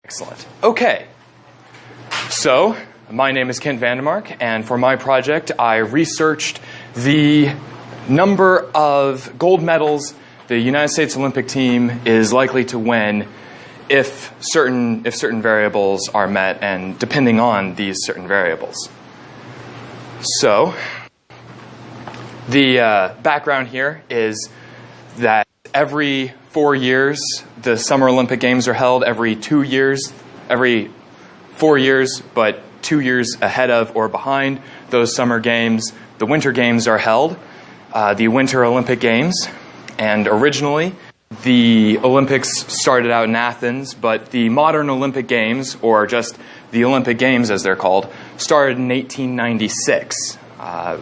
Excellent. Okay. So, my name is Kent Vandemark, and for my project, I researched the number of gold medals the United States Olympic team is likely to win if certain variables are met, and depending on these certain variables. So, the background here is that every 4 years, the Summer Olympic Games are held. Every 4 years, but 2 years ahead of or behind those Summer Games, the Winter Games are held, the Winter Olympic Games. And originally, the Olympics started out in Athens, but the modern Olympic Games, or just the Olympic Games as they're called, started in 1896.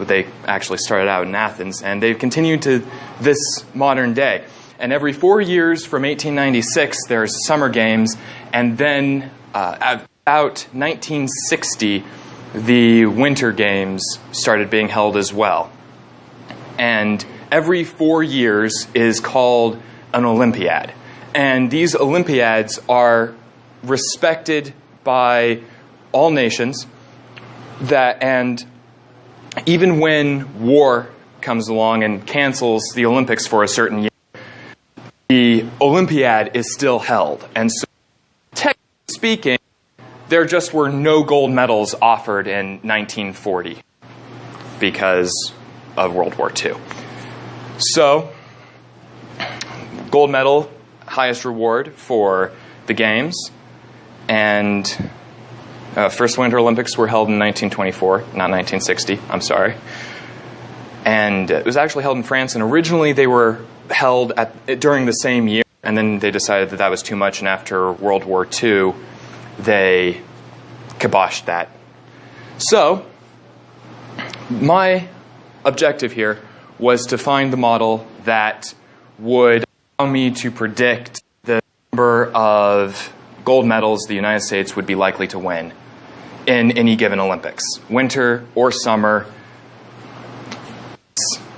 They actually started out in Athens, and they've continued to this modern day. And every 4 years from 1896, there's Summer Games, and then about 1960, the Winter Games started being held as well. And every 4 years is called an Olympiad. And these Olympiads are respected by all nations, and even when war comes along and cancels the Olympics for a certain year, the Olympiad is still held. And so, technically speaking, there just were no gold medals offered in 1940 because of World War II. So, gold medal, highest reward for the Games, and first Winter Olympics were held in 1924, not 1960, I'm sorry. And it was actually held in France, and originally they were held during the same year, and then they decided that was too much, and after World War II, they kiboshed that. So, my objective here was to find the model that would allow me to predict the number of gold medals the United States would be likely to win in any given Olympics, winter or summer.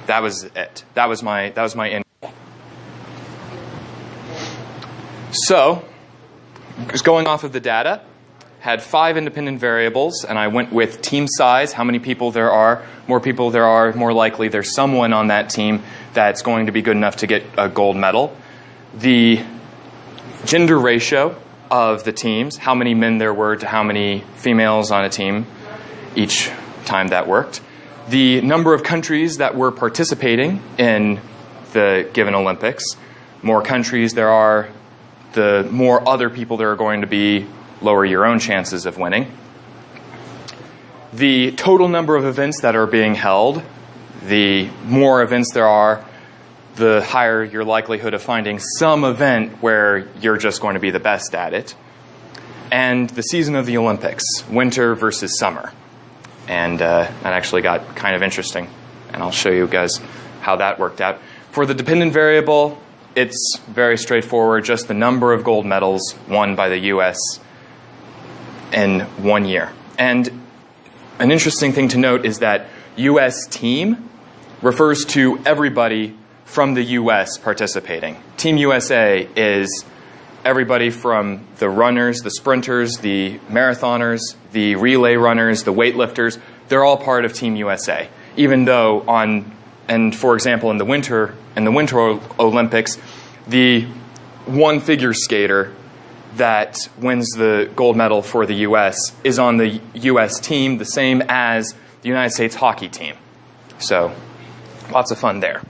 That was it. That was my end goal. So, just going off of the data, had 5 independent variables, and I went with team size, how many people there are. More people there are, more likely there's someone on that team that's going to be good enough to get a gold medal. The gender ratio of the teams, how many men there were to how many females on a team each time that worked. The number of countries that were participating in the given Olympics. More countries there are, the more other people there are going to be, lower your own chances of winning. The total number of events that are being held, the more events there are, the higher your likelihood of finding some event where you're just going to be the best at it. And the season of the Olympics, winter versus summer. And that actually got kind of interesting, and I'll show you guys how that worked out. For the dependent variable, it's very straightforward, just the number of gold medals won by the U.S. in 1 year. And an interesting thing to note is that U.S. team refers to everybody from the U.S. participating. Team USA is everybody from the runners, the sprinters, the marathoners, the relay runners, the weightlifters. They're all part of Team USA. Even though for example, in the Winter Olympics, the one figure skater that wins the gold medal for the U.S. is on the U.S. team, the same as the United States hockey team. So, lots of fun there.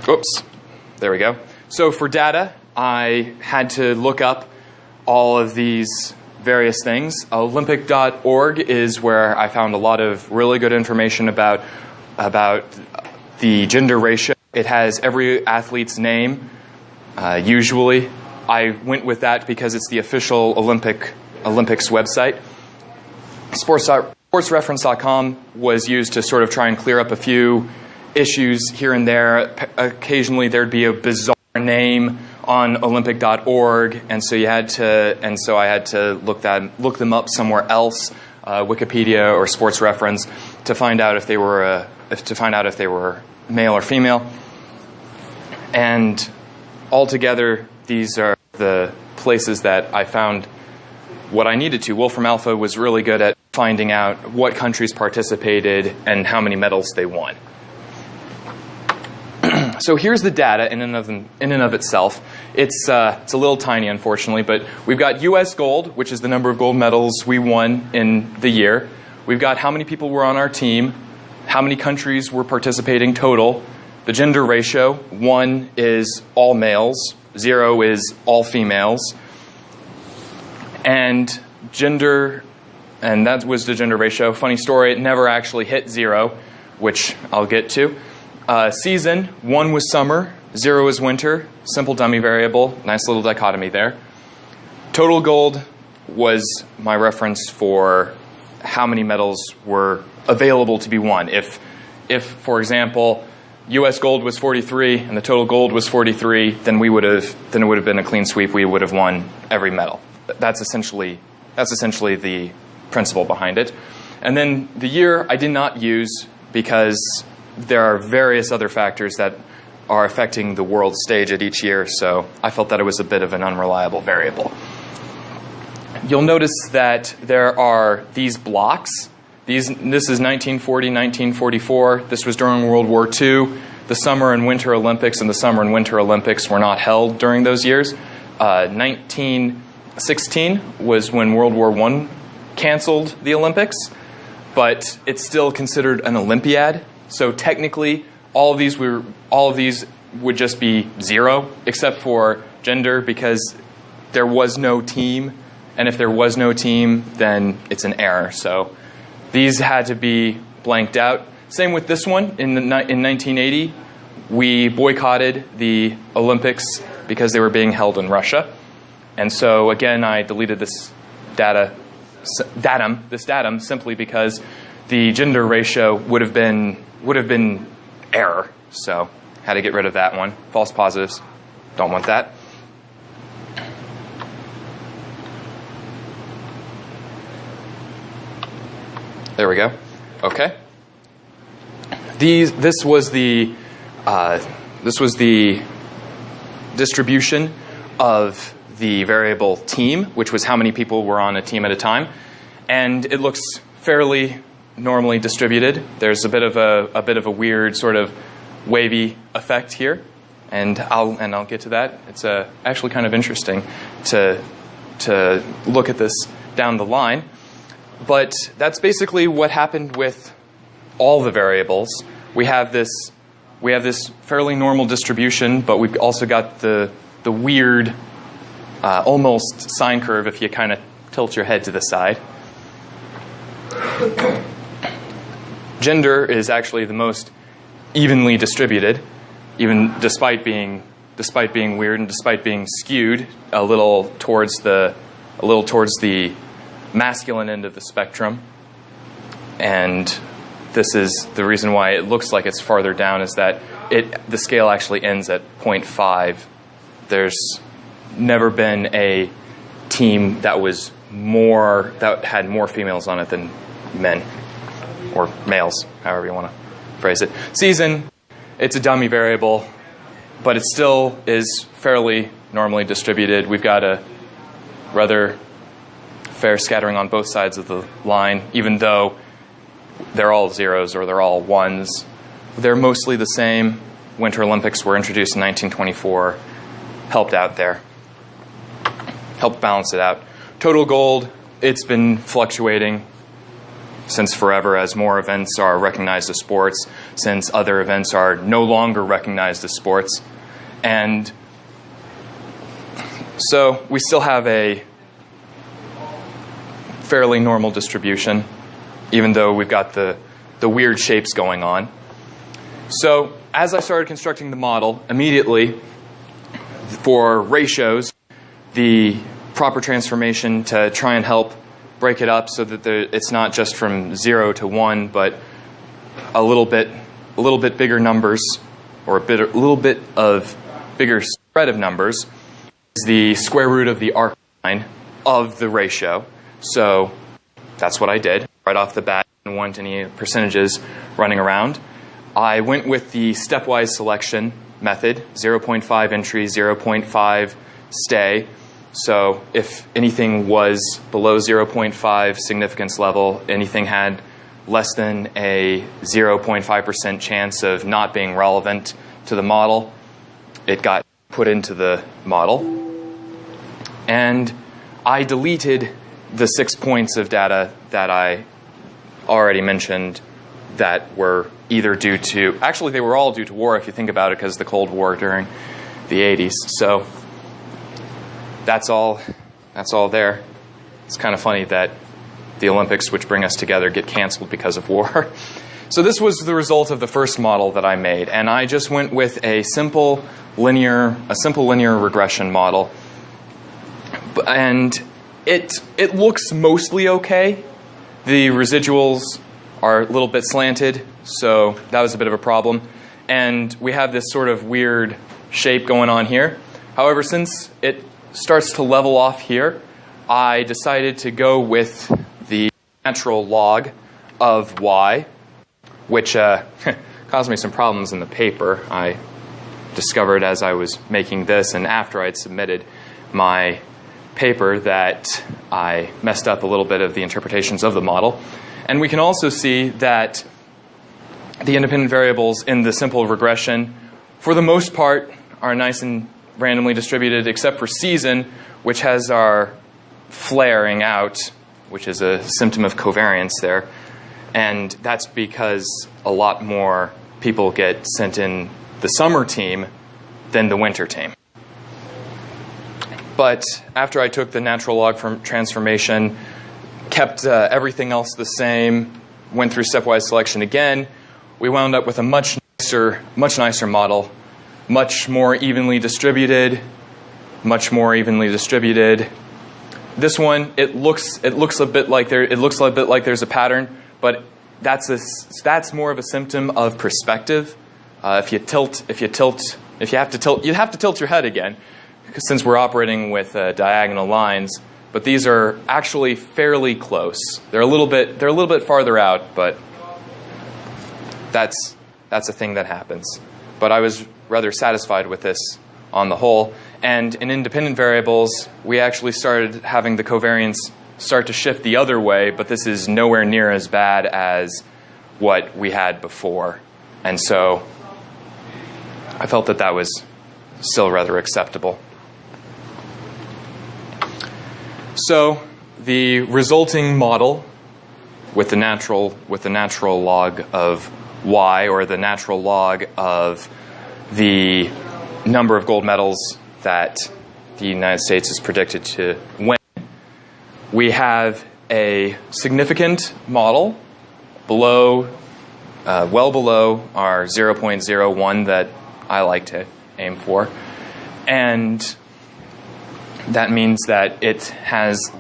Oops, there we go. So for data, I had to look up all of these various things. Olympic.org is where I found a lot of really good information about the gender ratio. It has every athlete's name. Usually, I went with that because it's the official Olympics website. Sportsreference.com was used to sort of try and clear up a few issues here and there. Occasionally, there'd be a bizarre name on Olympic.org, and so I had to look them up somewhere else, Wikipedia or Sports Reference, to find out if they were male or female. And altogether, these are the places that I found what I needed to. Wolfram Alpha was really good at finding out what countries participated and how many medals they won. So here's the data in and of itself. It's a little tiny, unfortunately, but we've got U.S. gold, which is the number of gold medals we won in the year. We've got how many people were on our team, how many countries were participating total, the gender ratio. 1 is all males, 0 is all females, and that was the gender ratio. Funny story, it never actually hit 0, which I'll get to. Season, 1 was summer, 0 is winter, simple dummy variable, nice little dichotomy there. Total gold was my reference for how many medals were available to be won. If for example, U.S. gold was 43 and the total gold was 43, then it would have been a clean sweep. We would have won every medal. That's essentially the principle behind it. And then the year I did not use because there are various other factors that are affecting the world stage at each year, so I felt that it was a bit of an unreliable variable. You'll notice that there are these blocks. This is 1940, 1944. This was during World War II. The Summer and Winter Olympics and the Summer and Winter Olympics were not held during those years. 1916 was when World War I canceled the Olympics, but it's still considered an Olympiad. So technically, all of these would just be 0, except for gender, because there was no team. And if there was no team, then it's an error. So these had to be blanked out. Same with this one. In 1980, we boycotted the Olympics because they were being held in Russia. And so again, I deleted this datum simply because the gender ratio would have been error. So had to get rid of that one. False positives, don't want that. There we go. Okay. This was the distribution of the variable team, which was how many people were on a team at a time, and it looks fairly normally distributed. There's a bit of a weird sort of wavy effect here, and I'll get to that. It's actually kind of interesting to look at this down the line. But that's basically what happened with all the variables. We have this fairly normal distribution, but we've also got the weird, almost sine curve if you kind of tilt your head to the side. Gender is actually the most evenly distributed, even despite being weird and despite being skewed a little towards the masculine end of the spectrum. And this is the reason why it looks like it's farther down, is that the scale actually ends at 0.5. There's never been a team that had more females on it than men, or males, however you want to phrase it. Season, it's a dummy variable, but it still is fairly normally distributed. We've got a rather fair scattering on both sides of the line, even though they're all 0s or they're all 1s. They're mostly the same. Winter Olympics were introduced in 1924, helped out there, helped balance it out. Total gold, it's been fluctuating since forever as more events are recognized as sports, since other events are no longer recognized as sports. And so we still have a fairly normal distribution, even though we've got the weird shapes going on. So as I started constructing the model, immediately for ratios, the proper transformation to try and help break it up so that it's not just from 0 to 1, but a little bit bigger numbers, or a little bit of bigger spread of numbers, is the square root of the arc line of the ratio. So that's what I did right off the bat. I didn't want any percentages running around. I went with the stepwise selection method, 0.5 entry, 0.5 stay. So if anything was below 0.5 significance level, anything had less than a 0.5% chance of not being relevant to the model, it got put into the model. And I deleted the 6 points of data that I already mentioned that were either due to, actually they were all due to war if you think about it, because the Cold War during the 80s. So that's all there. It's kind of funny that the Olympics, which bring us together, get canceled because of war. So this was the result of the first model that I made, and I just went with a simple linear regression model. And it looks mostly okay. The residuals are a little bit slanted, so that was a bit of a problem. And we have this sort of weird shape going on here. However, since it starts to level off here, I decided to go with the natural log of y, which caused me some problems in the paper. I discovered as I was making this and after I'd submitted my paper that I messed up a little bit of the interpretations of the model. And we can also see that the independent variables in the simple regression, for the most part, are nice and randomly distributed, except for season, which has our flaring out, which is a symptom of covariance there. And that's because a lot more people get sent in the summer team than the winter team. But after I took the natural log from transformation, kept everything else the same, went through stepwise selection again, we wound up with a much nicer model, much more evenly distributed, This one, it looks a bit like there's a pattern, but that's more of a symptom of perspective. If you have to tilt your head again, since we're operating with diagonal lines. But these are actually fairly close. They're a little bit farther out, but that's a thing that happens. But I was rather satisfied with this on the whole. And in independent variables, we actually started having the covariance start to shift the other way, but this is nowhere near as bad as what we had before. And so I felt that was still rather acceptable. So the resulting model with the natural log of y, or the natural log of the number of gold medals that the United States is predicted to win, we have a significant model well below our 0.01 that I like to aim for. And that means that it has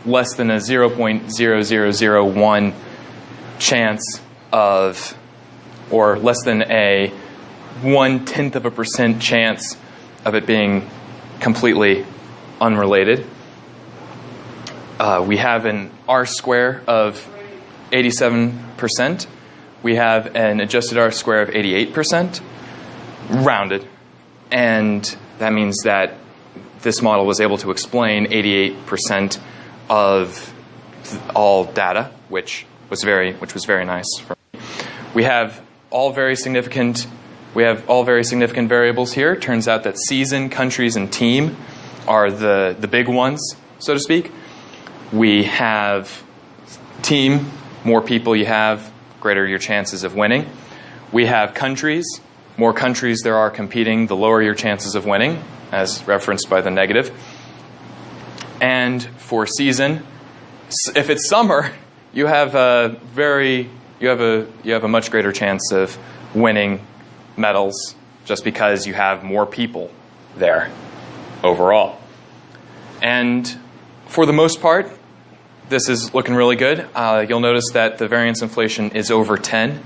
less than a 0.0001 chance of, or less than a 0.1% chance of it being completely unrelated. We have an R-square of 87%. We have an adjusted R-square of 88%, rounded. And that means that this model was able to explain 88% of all data, which was very nice for me. We have all very significant variables here. Turns out that season, countries, and team are the big ones, so to speak. We have team, more people you have, greater your chances of winning. We have countries. More countries there are competing, the lower your chances of winning, as referenced by the negative. And for season, if it's summer, you have a much greater chance of winning medals just because you have more people there overall. And for the most part, this is looking really good. You'll notice that the variance inflation is over 10,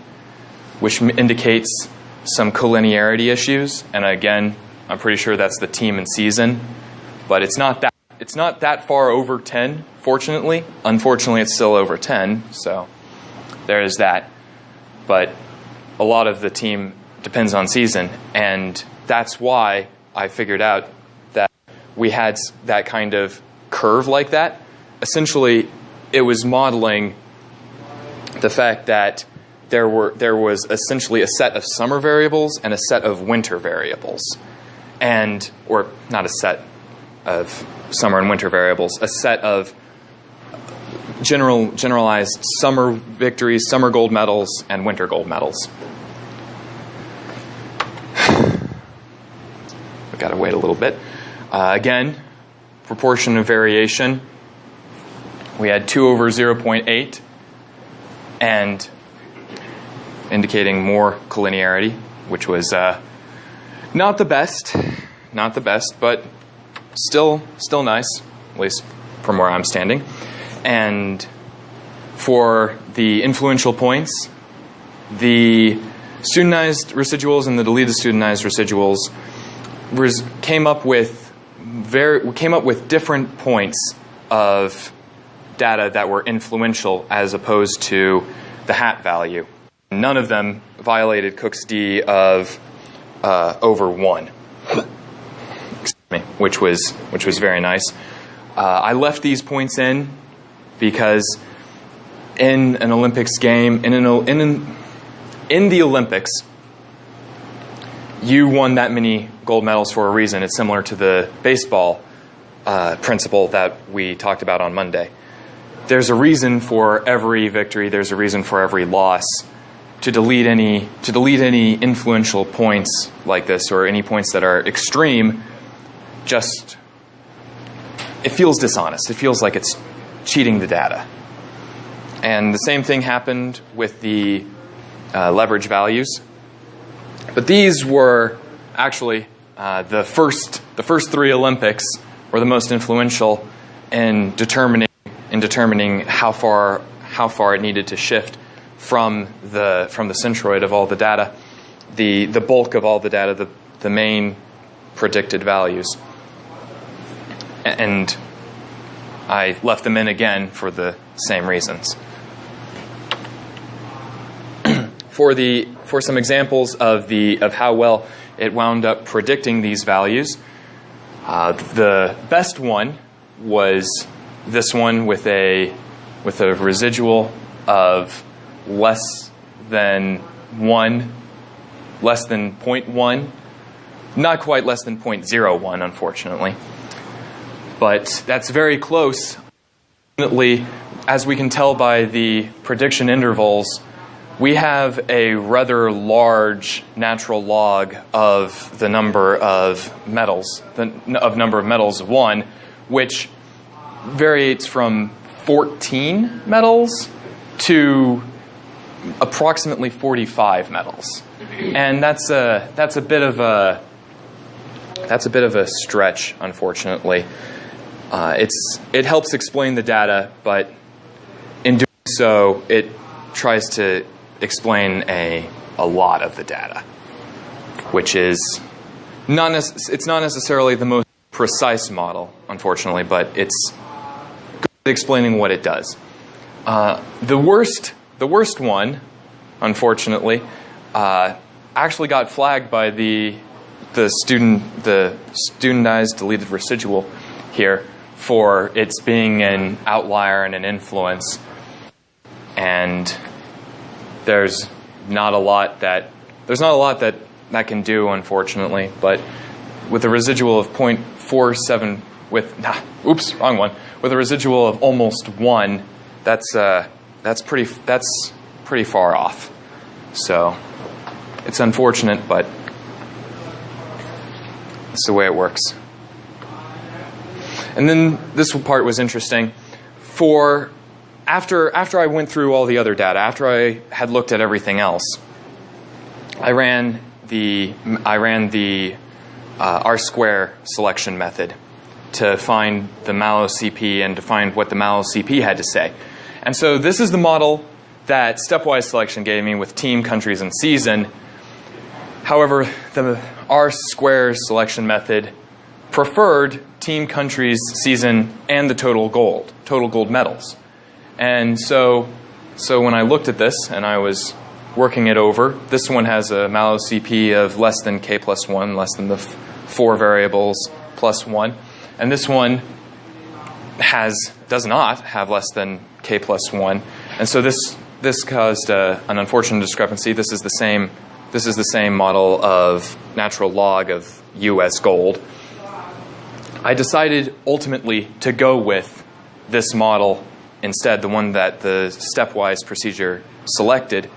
which indicates some collinearity issues. And again, I'm pretty sure that's the team and season, but it's not that far over 10, fortunately. Unfortunately, it's still over 10, so there is that. But a lot of the team depends on season, and that's why I figured out that we had that kind of curve like that, essentially it was modeling the fact that there was essentially a set of summer variables and a set of winter variables. Or not a set of summer and winter variables, a set of generalized summer victories, summer gold medals, and winter gold medals. We've got to wait a little bit. Again, proportion of variation. We had 2 over 0.8, and indicating more collinearity, which was not the best, but still nice, at least from where I'm standing. And for the influential points, the studentized residuals and the deleted studentized residuals came up with different points of data that were influential as opposed to the hat value. None of them violated Cook's D of over 1, which was very nice. I left these points in because in an Olympics game, in the Olympics, you won that many gold medals for a reason. It's similar to the baseball principle that we talked about on Monday. There's a reason for every victory. There's a reason for every loss. To delete any influential points like this, or any points that are extreme, it feels dishonest. It feels like it's cheating the data. And the same thing happened with the leverage values. But these were actually the first 3 Olympics were the most influential in determining how far it needed to shift from the centroid of all the data, the bulk of all the data, the main predicted values. And I left them in again for the same reasons. For some examples of how well it wound up predicting these values, the best one was this one with a residual of less than 1, less than 0.1, not quite less than 0.01, unfortunately. But that's very close. Ultimately, as we can tell by the prediction intervals, we have a rather large natural log of the number of medals, of 1, which varies from 14 medals to approximately 45 medals, and that's a bit of a stretch, unfortunately. It helps explain the data, but in doing so, it tries to explain a lot of the data, which is it's not necessarily the most precise model, unfortunately, but it's good at explaining what it does. The worst one, unfortunately, actually got flagged by the studentized deleted residual here for its being an outlier and an influence. And there's not a lot that can do, unfortunately. But with a residual of 0.47, with a residual of almost 1, that's pretty far off. So it's unfortunate, but it's the way it works. And then this part was interesting. After I went through all the other data, after I had looked at everything else, I ran the R-square selection method to find the MALO-CP and to find what the MALO-CP had to say. And so this is the model that stepwise selection gave me with team, countries, and season. However, the R-square selection method preferred team, countries, season, and the total gold medals. And so when I looked at this and I was working it over, this one has a MALO-CP of less than k plus 1, less than the 4 variables plus 1. and this one does not have less than k plus 1. And so this caused an unfortunate discrepancy. This is the same model of natural log of US gold. I decided ultimately to go with this model instead, the one that the stepwise procedure selected,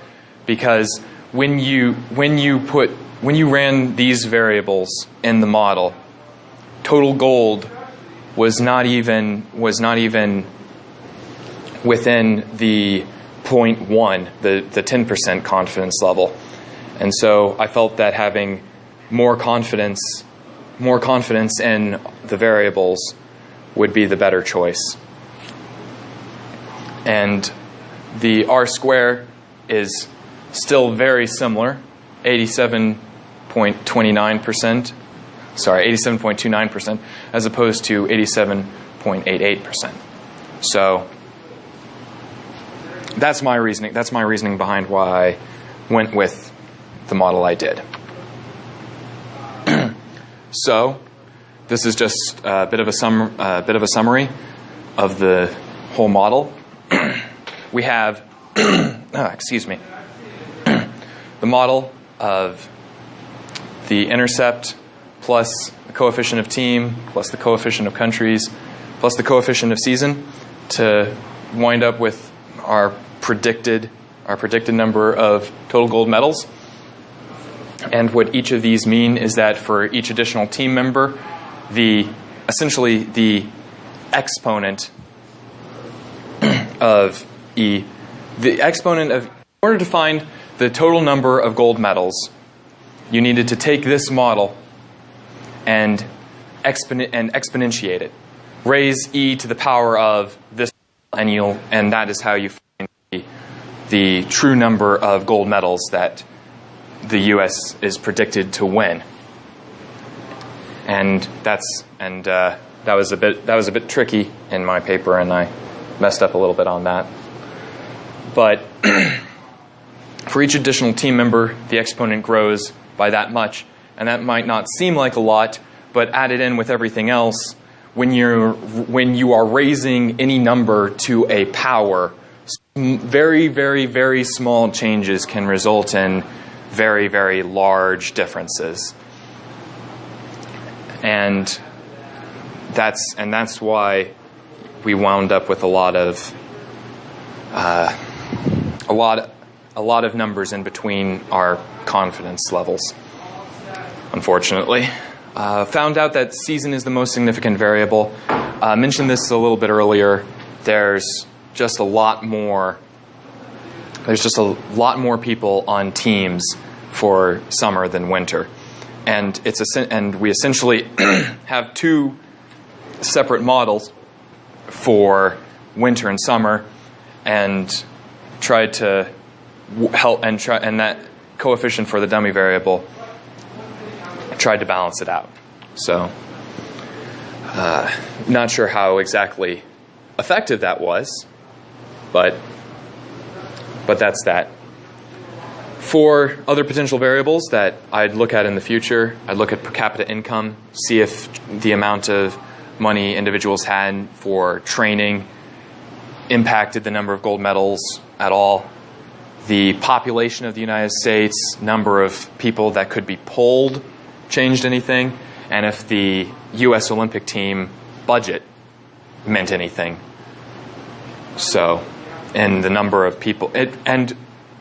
because when you ran these variables in the model, total gold was not even within the 0.1, the 10% confidence level. And so I felt that having more confidence in the variables would be the better choice. And the R square is still very similar, 87.29%, sorry, 87.29%, as opposed to 87.88%. So that's my reasoning. That's my reasoning behind why I went with the model I did. So this is just a bit of a summary of the whole model. We have, excuse me, the model of the intercept plus the coefficient of team plus the coefficient of countries plus the coefficient of season to wind up with our predicted number of total gold medals. And what each of these mean is that for each additional team member, essentially the exponent of E, in order to find the total number of gold medals, you needed to take this model and exponentiate it. Raise E to the power of this, and that is how you find the true number of gold medals that the U.S. is predicted to win. And that was a bit tricky in my paper, and I messed up a little bit on that. But for each additional team member, the exponent grows by that much, and that might not seem like a lot, but added in with everything else, when you are raising any number to a power, very, very, very small changes can result in very, very large differences. And that's why we wound up with a lot of numbers in between our confidence levels, unfortunately. Found out that season is the most significant variable. Mentioned this a little bit earlier. There's just a lot more people on teams for summer than winter. And we essentially have two separate models for winter and summer, and tried to and that coefficient for the dummy variable tried to balance it out. So not sure how exactly effective that was, but that's that. For other potential variables that I'd look at in the future, I'd look at per capita income, see if the amount of money individuals had for training impacted the number of gold medals at all. The population of the United States, number of people that could be polled, changed anything, and if the U.S. Olympic team budget meant anything. So, and the number of people,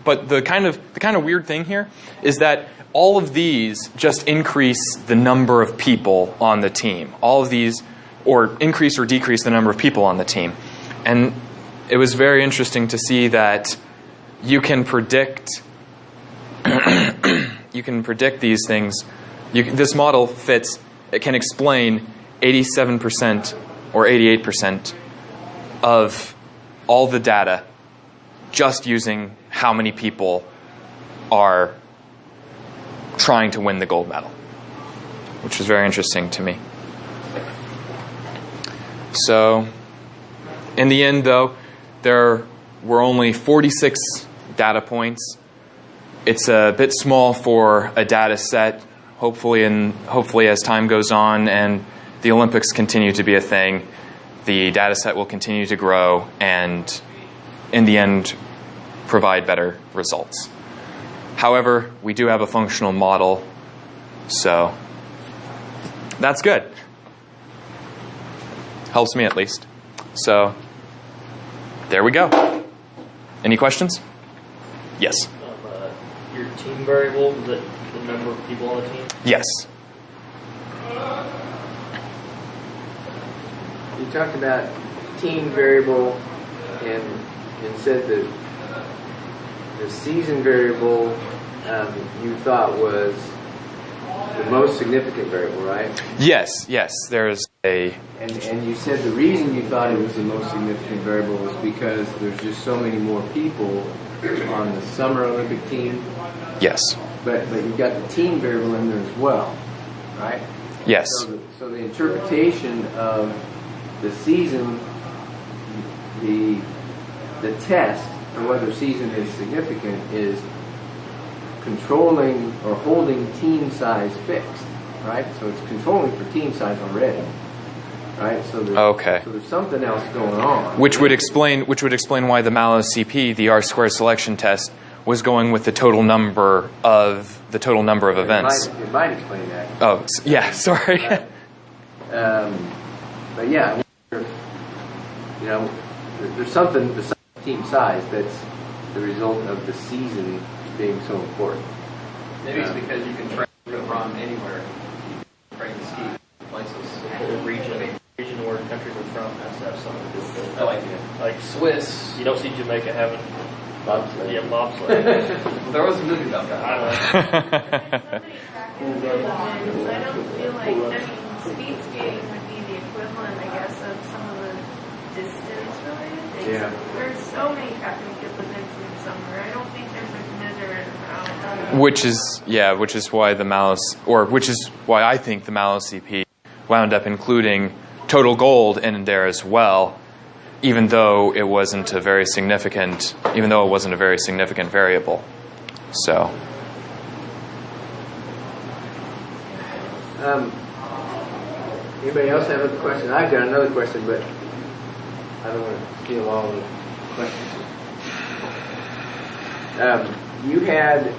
but the kind of weird thing here is that all of these just increase the number of people on the team. All of these, or increase or decrease the number of people on the team. And it was very interesting to see that you can predict these things. This model fits. It can explain 87% or 88% of all the data just using how many people are trying to win the gold medal, which was very interesting to me. So, in the end, though, there were only 46 data points. It's a bit small for a data set. Hopefully as time goes on and the Olympics continue to be a thing, the data set will continue to grow, and in the end, provide better results. However, we do have a functional model, so that's good. Helps me at least. So there we go. Any questions? Yes. Your team variable, is it the number of people on the team? Yes. You talked about team variable and said that the season variable you thought was the most significant variable, right? Yes, yes. There's a... And you said the reason you thought it was the most significant variable was because there's just so many more people on the Summer Olympic team. Yes. But you've got the team variable in there as well, right? Yes. So the interpretation of the season, the test for whether season is significant is controlling or holding team size fixed, right? So it's controlling for team size already, right? So there's something else going on. Which would explain why the Mallows CP, the R-squared selection test, was going with the total number of events. It might explain that. Oh, yeah. Sorry. But yeah, you know, there's something besides team size that's the result of the season being so important. Maybe it's because you can train to run anywhere. You can train to ski places. The region where countries are from has to have something to do with it. I like it. Like Swiss, you don't see Jamaica having Bobsled. Yeah, bobsled. There was a movie about that. I don't know. I don't feel like, speed skating would be the equivalent, I guess, of some of the distance-related things. Yeah. There's so many track and field events in summer. I don't think there's a measure in Which is why the Mallows, or which is why I think the Mallows CP wound up including total gold in there as well, even though it wasn't a very significant variable. So. Anybody else have a question? I've got another question, but I don't want to steal all the questions. You had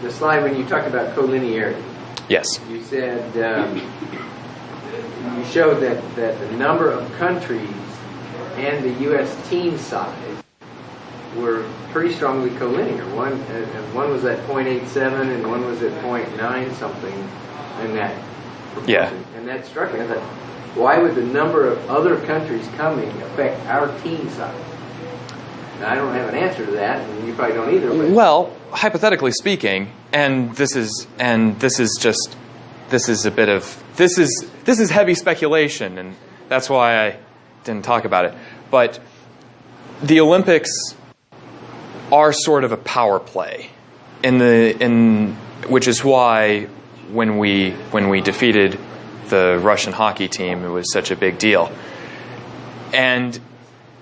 the slide when you talked about collinearity. Yes. You said you showed that the number of countries and the U.S. team size were pretty strongly collinear. One was at 0.87 and one was at 0.9 something in that proportion. Yeah. And that struck me. I thought, why would the number of other countries coming affect our team size? Now, I don't have an answer to that, and you probably don't either. But Well, hypothetically speaking, this is heavy speculation, and that's why I didn't talk about it. But the Olympics are sort of a power play, which is why when we defeated the Russian hockey team, it was such a big deal, and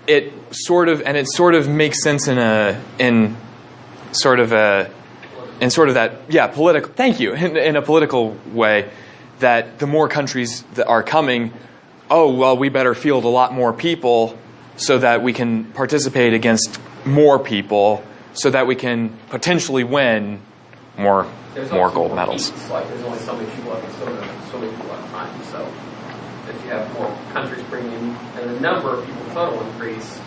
it sort of makes sense in a political way, that the more countries that are coming, we better field a lot more people so that we can participate against more people, so that we can potentially win more gold medals. Like there's only so many people at so many people at a time. So if you have more countries bringing in, and the number of people total increase,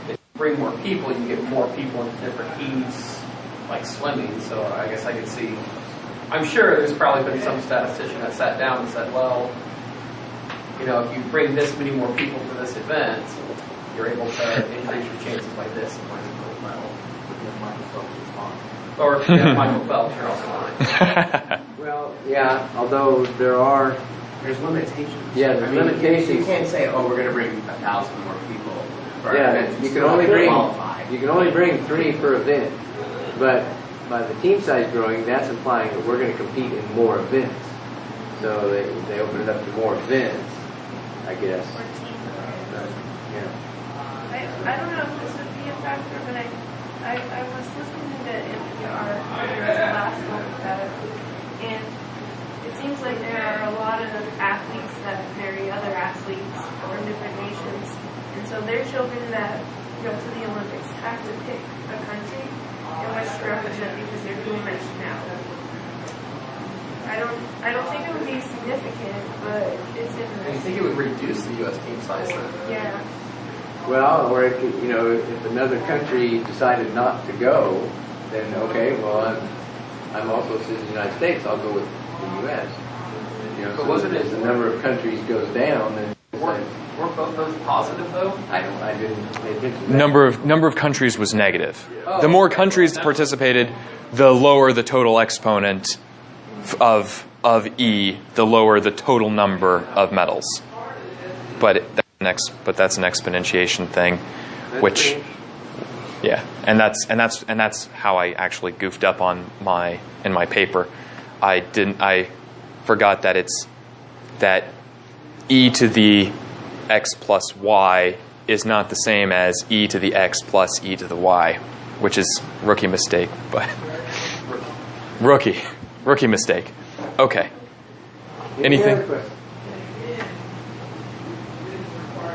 if you bring more people, you get more people in different heats, like swimming. So I guess I could see. I'm sure there's probably been some statistician that sat down and said, well, if you bring this many more people for this event, you're able to increase your chances by this and winning a gold medal. Or if you have Michael Phelps, you're also fine. well, yeah. Although There's limitations. Yeah, there's limitations. You can't say, we're going to bring 1,000 more people. For Yeah, events. you can only bring 3 per event. But by the team size growing, that's implying that we're going to compete in more events. So they open it up to more events, I guess. Or team events. Yeah. I don't know if this would be a factor, but I was listening to NPR last month about it, and it seems like there are a lot of athletes that So their children that go to the Olympics have to pick a country in which to represent because they're dual nationality. I don't think it would be significant, but it's Do you interesting. think it would reduce the U.S. team size then? Yeah. Well, or it could, if another country decided not to go, then okay, well, I'm also a citizen of the United States. I'll go with the U.S. But So wasn't it- as the number of countries goes down, then Weren't both those positive though? I didn't pay attention to that. Number of countries was negative. Oh, The more okay. countries that participated, the lower the total exponent of E, the lower the total number of medals. But that's an exponentiation thing, That's which pretty yeah, and that's how I actually goofed up on in my paper. I forgot that it's that e to the x plus y is not the same as e to the x plus e to the y, which is rookie mistake, but rookie mistake. Okay. Any Anything? other questions?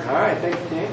All right, thank you, Tim.